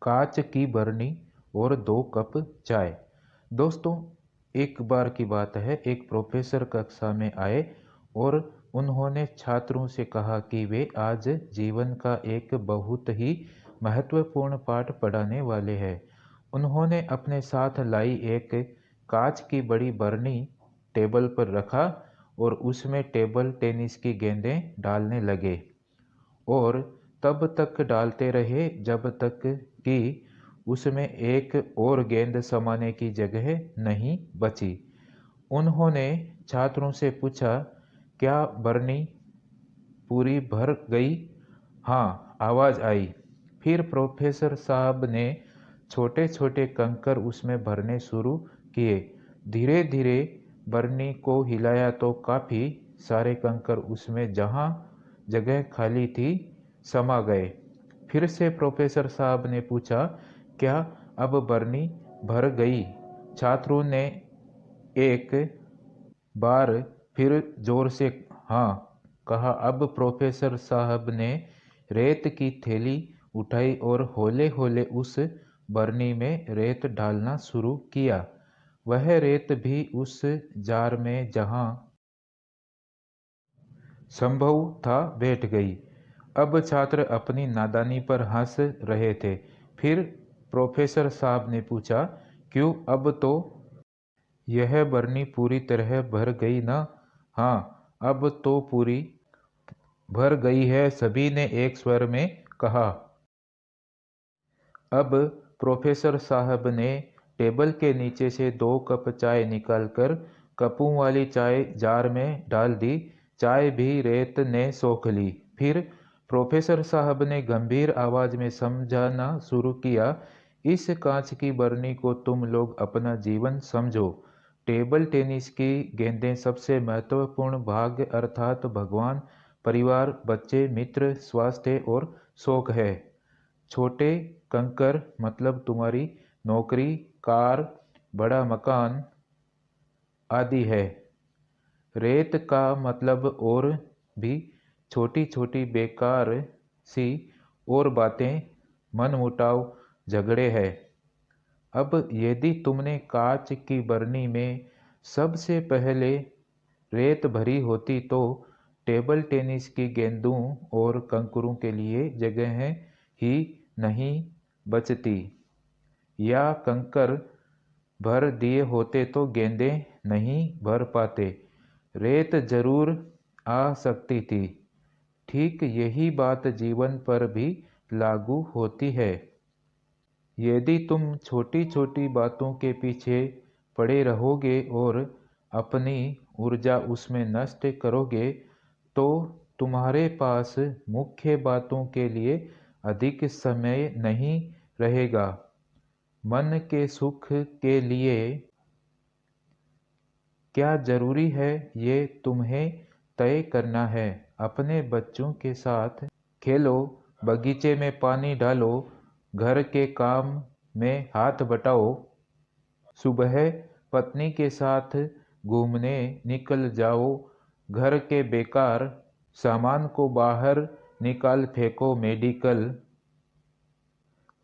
कांच की बरनी और 2 कप चाय। दोस्तों, एक बार की बात है, एक प्रोफेसर कक्षा में आए और उन्होंने छात्रों से कहा कि वे आज जीवन का एक बहुत ही महत्वपूर्ण पाठ पढ़ाने वाले हैं। उन्होंने अपने साथ लाई एक कांच की बड़ी बरनी टेबल पर रखा और उसमें टेबल टेनिस की गेंदें डालने लगे और तब तक डालते रहे जब तक कि उसमें एक और गेंद समाने की जगह नहीं बची। उन्होंने छात्रों से पूछा, क्या बरनी पूरी भर गई? हाँ, आवाज आई। फिर प्रोफेसर साहब ने छोटे छोटे कंकर उसमें भरने शुरू किए। धीरे धीरे बरनी को हिलाया तो काफी सारे कंकर उसमें जहां जगह खाली थी समा गए। फिर से प्रोफेसर साहब ने पूछा, क्या अब बरनी भर गई? छात्रों ने एक बार फिर जोर से हाँ कहा। अब प्रोफेसर साहब ने रेत की थैली उठाई और हौले हौले उस बरनी में रेत डालना शुरू किया। वह रेत भी उस जार में जहां संभव था बैठ गई। अब छात्र अपनी नादानी पर हंस रहे थे। फिर प्रोफेसर साहब ने पूछा, क्यों, अब तो यह बरनी पूरी तरह भर गई ना? हाँ, अब तो पूरी भर गई है, सभी ने एक स्वर में कहा। अब प्रोफेसर साहब ने टेबल के नीचे से 2 कप चाय निकालकर कपों वाली चाय जार में डाल दी। चाय भी रेत ने सोख ली। फिर प्रोफेसर साहब ने गंभीर आवाज में समझाना शुरू किया, इस कांच की बरनी को तुम लोग अपना जीवन समझो। टेबल टेनिस की गेंदें सबसे महत्वपूर्ण भाग्य अर्थात भगवान, परिवार, बच्चे, मित्र, स्वास्थ्य और शौक है। छोटे कंकर मतलब तुम्हारी नौकरी, कार, बड़ा मकान आदि है। रेत का मतलब और भी छोटी छोटी बेकार सी और बातें, मनमुटाव, झगड़े हैं। अब यदि तुमने कांच की बरनी में सबसे पहले रेत भरी होती तो टेबल टेनिस की गेंदों और कंकरों के लिए जगह ही नहीं बचती, या कंकर भर दिए होते तो गेंदें नहीं भर पाते, रेत जरूर आ सकती थी। ठीक यही बात जीवन पर भी लागू होती है। यदि तुम छोटी छोटी बातों के पीछे पड़े रहोगे और अपनी ऊर्जा उसमें नष्ट करोगे तो तुम्हारे पास मुख्य बातों के लिए अधिक समय नहीं रहेगा। मन के सुख के लिए क्या जरूरी है ये तुम्हें तय करना है। अपने बच्चों के साथ खेलो, बगीचे में पानी डालो, घर के काम में हाथ बटाओ, सुबह पत्नी के साथ घूमने निकल जाओ, घर के बेकार सामान को बाहर निकाल फेंको, मेडिकल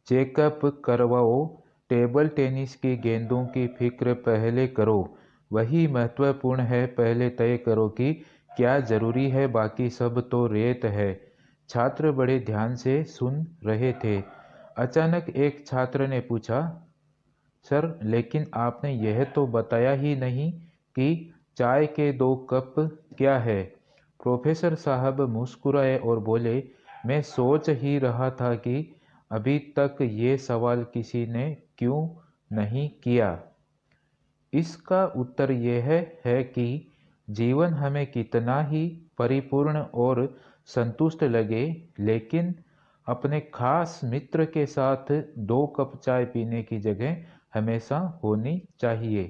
चेकअप करवाओ, टेबल टेनिस की गेंदों की फिक्र पहले करो, वही महत्वपूर्ण है। पहले तय करो कि क्या जरूरी है, बाकी सब तो रेत है। छात्र बड़े ध्यान से सुन रहे थे। अचानक एक छात्र ने पूछा, सर, लेकिन आपने यह तो बताया ही नहीं कि चाय के 2 कप क्या है? प्रोफेसर साहब मुस्कुराए और बोले, मैं सोच ही रहा था कि अभी तक ये सवाल किसी ने क्यों नहीं किया। इसका उत्तर यह है कि जीवन हमें कितना ही परिपूर्ण और संतुष्ट लगे, लेकिन अपने खास मित्र के साथ 2 कप चाय पीने की जगह हमेशा होनी चाहिए।